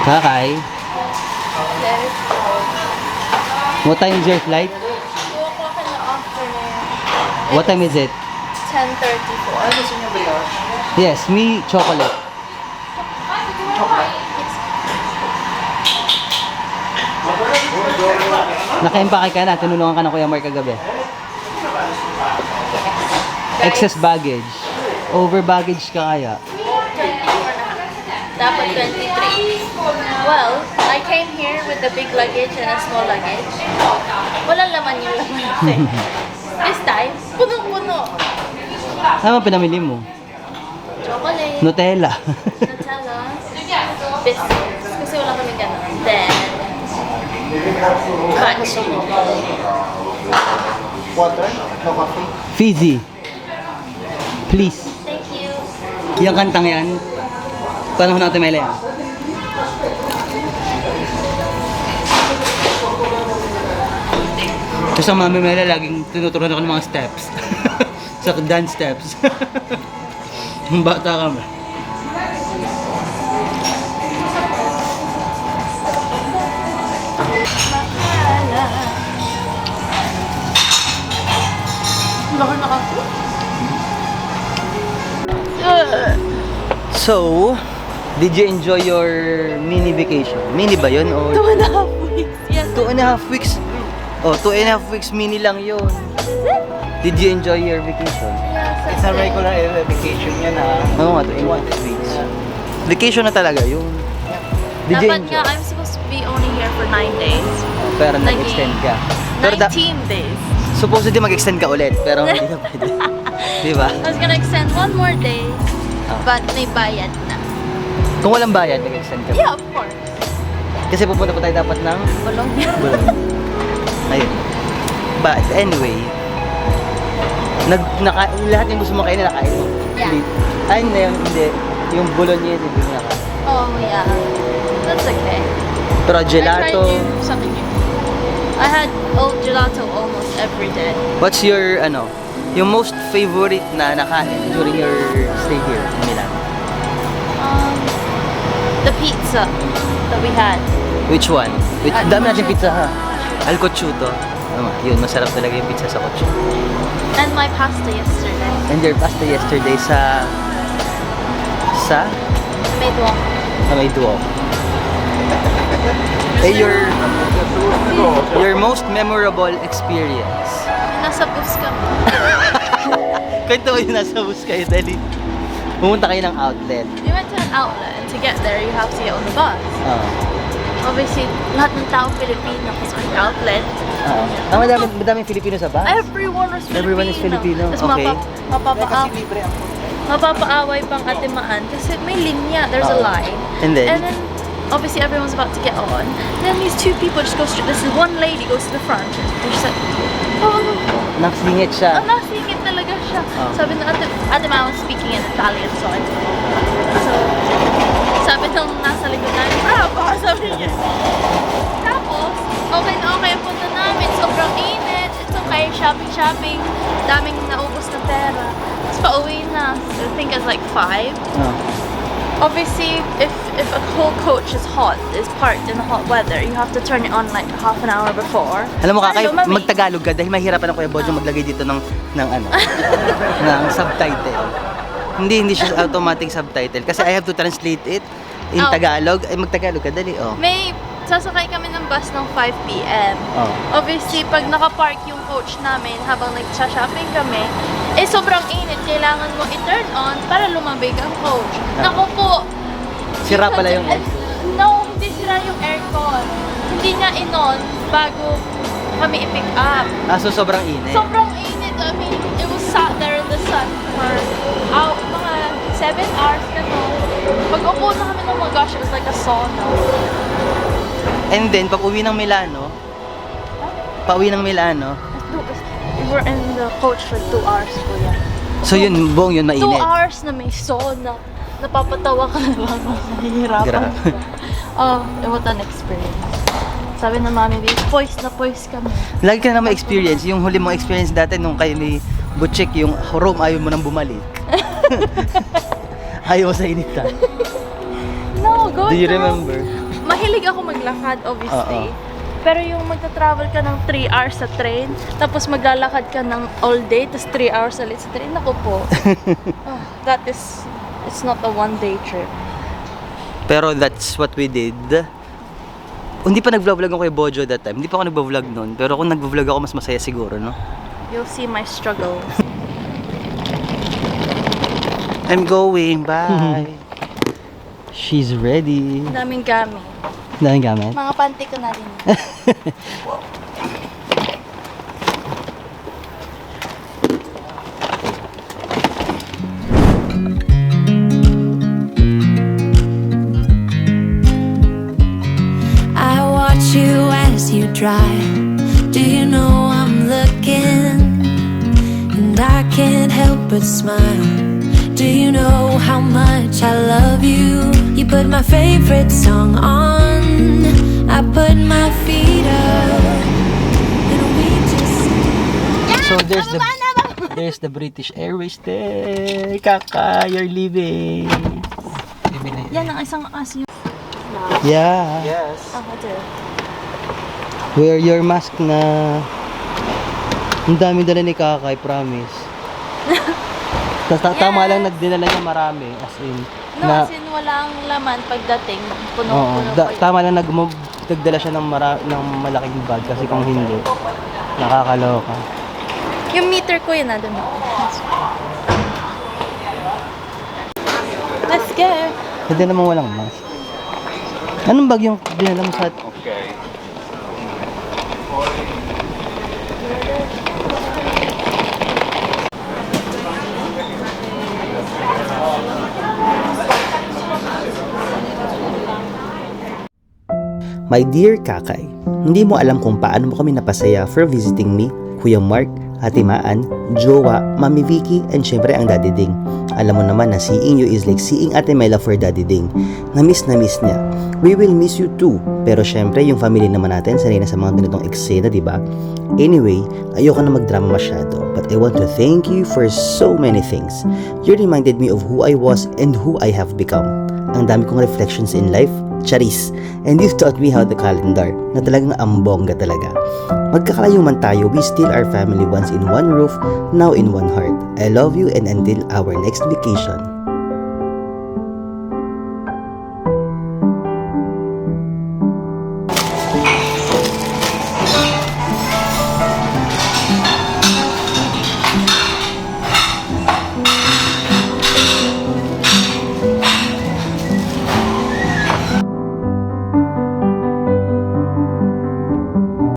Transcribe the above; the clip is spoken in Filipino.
Kakay, Yes. what time is your flight? 2 o'clock in the afternoon. What time is it? 10:34. Gusto niyo ba yun? Yes, me chocolate. Naka-empake ka na, tinulungan ka na Kuya Mark kagabi. Excess baggage. Over baggage ka kaya? 24 na. Dapat 23. Well, I came here with the big luggage and a small luggage. Walang laman yung laman natin. This time, punong-puno. Ano pinamili mo? Chocolate, Nutella. Nutella, biscuits. Kasi wala kami ganun. Then, punch. Water? No coffee? Fizzy. Please. Thank you. Yung kantang yan, panahon natin may yan. Tapos ang mami Mela, laging tinuturuan ako ng mga steps. Sa dance steps. Yung bata kami. Laki na ako. So, did you enjoy your mini vacation? Mini ba yun? Or 2.5 weeks. Yes. 2.5 weeks? Oh, 2.5 weeks mini lang yun. Did you enjoy your vacation? It's a regular vacation yan Oo nga, 2.5 weeks. Vacation na talaga yun. Did you Dapat nga, enjoy? I'm supposed to be only here for 9 days. Pero nag-extend ka. Pero 19 days. supposedly mag-extend ka ulit, pero hindi na pwede. Di ba? I was gonna extend 1 more day, Ah. but may bayad na. Kung walang bayad, nag-extend ka. Yeah, of course. Kasi pupunta pa tayo dapat ng Bulong. Bulong. Ayun. But anyway, lahat yung gusto mo kainin, nakain mo. Yeah. Ay, hindi. Yung bolognese, hindi mo nakain. Oh, yeah. That's okay. Pero I tried gelato, to do something new. I had old gelato almost every day. what's your, yung most favorite na nakain during your stay here in Milan? The pizza that we had. Which one? Al Dami natin Cocciuto. pizza ha. Al Cocciuto. Yun, masarap talaga yung pizza sa Cocciuto. And my pasta yesterday. And your pasta yesterday sa Made one. may duo. Eh, your most memorable experience. Nasa bus kami. Kwento ko yung nasa bus kayo dahil pumunta kayo ng outlet. We went to an outlet, and to get there, you have to get on the bus. Obviously, lahat ng tao Filipino kasi ang outlet. Madaming Filipino sa bus? Everyone was Filipino. Everyone is Filipino, Tapos okay. libre ang mapapaaway pang atimaan kasi may linya, there's a Oo. line. And then, Obviously everyone's about to get on. Then these 2 people just go straight. This is one lady goes to the front and she's like, oh, naksingit siya. nasingit talaga siya. Oh. Sabi ng ate Ma was speaking in Italian, so sabi nung nasa likod namin, baka sabi niya. Tapos, okay na okay ang punta namin. Sobrang init. It's okay, shopping. Daming naubos na pera. Tapos pauwi na. I think it's like 5. Obviously, if a whole coach is parked in the hot weather, you have to turn it on like half an hour before. Alam mo Kakay, Para lumamig. magtagalog ka dahil mahirapan ang Kuya Bojo maglagay dito ng ng subtitle. Hindi siya automatic subtitle kasi I have to translate it in Oh. Tagalog. Ay magtagalog ka dali, May sasakay kami ng bus ng 5 p.m. Oh. Obviously, pag nakapark yung coach namin habang nag-shopping kami, sobrang init. Kailangan mo i-turn on para lumabig ang coach. Naku po! Sira pala yung No, hindi sira yung aircon. Hindi niya in-on bago kami i-pick up. so sobrang init. Sobrang init. I mean, it was sat there in the sun for mga 7 hours na to. Pag upo na kami, oh my gosh, it was like a sauna. And then, pag uwi ng Milano, pauwi ng Milano, We were in the coach for 2 hours, kuya. so yun, buong yun 2 mainit. hours na may sauna. Napapatawa ka na lang kung nahihirapan Grabe. ka. What an experience. Sabi ng mami, poise na poise kami. Lagi ka na ma-experience. Yung huli mong experience dati nung kayo ni Butchik, yung Rome, ayaw mo nang bumalik. Ayaw mo sa initan. No, God, Do you no. remember? Mahilig ako maglakad, obviously. Pero yung magta-travel ka ng 3 hours sa train, tapos maglalakad ka ng all day, tapos 3 hours ulit sa train, naku po. That is, it's not a one-day trip. Pero that's what we did. Hindi pa nag-vlog ako kay Bojo that time. Hindi pa ako nag-vlog noon. Pero kung nag-vlog ako, mas masaya siguro, no? You'll see my struggle. I'm going, bye. She's ready. Ang daming gamit. Daming gamit. Mga panty ko na rin. I watch you as you drive. Do you know I'm looking? And I can't help but smile. Do you know how much I love you? You put my favorite song on. I put my feet up. And we just So there's the British Airways there. Kaka, you're leaving. Yan ang isang aso yung... Yeah. Yes. Ako din. Wear your mask na. Ang dami dala ni Kaka, I promise. Tama lang nagdinala niya marami. As in. No, as in walang laman pagdating. Puno-puno pa yun. Tama lang nagdala siya ng malaking bag. Kasi kung hindi, nakakaloka. Yung meter ko yun, doon ako. Let's go! Hindi naman walang mask. Anong bag yung dinala mo sa... My dear Kakay, hindi mo alam kung paano mo kami napasaya for visiting me, Kuya Mark, Ate Maan, Jowa, Mami Vicky, and syempre ang Daddy Ding. Alam mo naman na seeing you is like seeing Ate Mela for Daddy Ding. Na-miss niya. We will miss you too. Pero syempre, yung family naman natin, sanay na sa mga ganitong eksena, diba? Anyway, ayoko na magdrama masyado, but I want to thank you for so many things. You reminded me of who I was and who I have become. Ang dami kong reflections in life, charis. And you've taught me how the calendar, na talagang ambongga talaga. Magkakalayo man tayo, we still are family once in one roof, now in one heart. I love you and until our next vacation.